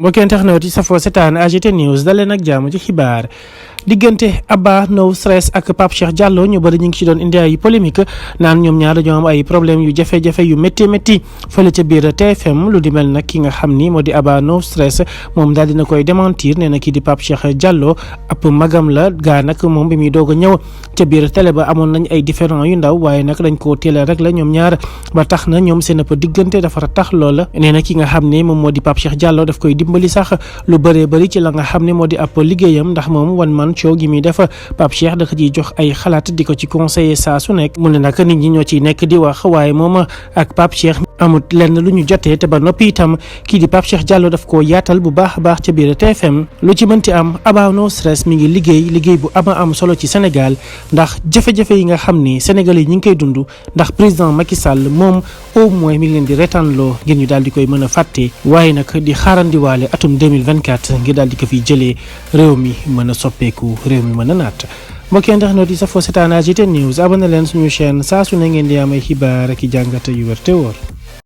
mbokki internet yi safoo setaan AGT News daleen ak jàmm ci xibaar diggante Abba No Stress ak Pape Cheikh Diallo ñu bëri ñu ngi ci doon indi ay polémique naan ñoom ñaar dañoo am ay problème yu jafe-jafe yu métti fële ca biir TFM lu di mel nag ki nga xam ni moo di Abba No Stress moom daal dina koy démentir nee na kii di Pape Cheikh Diallo ab magam la gaa nag moom bi muy doog a ñëw ca biir télé ba amoon nañ ay différends yu ndaw waaye nag dañ koo teel rek la ñoom ñaar ba tax na ñoom seen ëpp diggante dafa tax loola nee na ki nga xam ne moom moo di Pape Cheikh Diallo daf koy dimbali sax lu bëree bëri ci la nga xam ne moo di ab liggéeyam ndax moom wan man show gi muy def Pape Cheikh da ko ciy jox ay xalaat di ko ci conseiller saa su nekk mu ne nag nit ñi ñoo ciy nekk di wax waaye moom ak Pape Cheikh amut lenn lu ñu jotee te ba noppi itam kii di Pape Cheikh Diallo daf koo yaatal bu baax a baax ca biir TFM lu ci mënti am Abba No Stress mi ngi liggéey bu am solo ci Sénégal ndax jafe-jafe yi nga xam ni Sénégalais yi ñu ngi koy dund ndax président Macky Sall moom au moins mi ngi leen di retanloo ngir ñu daal di koy mën a fàtte waaye nag di xaarandiwaale atum 2024 ngir daal di ko fiy jëlee réew mi mën a soppeeku réew mi mën a naat mbokki internet yi safoo seetaan AGT News abonné leen suñu chaîne saa su ne ngeen di am ay xibaar ak i jàngat yu wér te wóor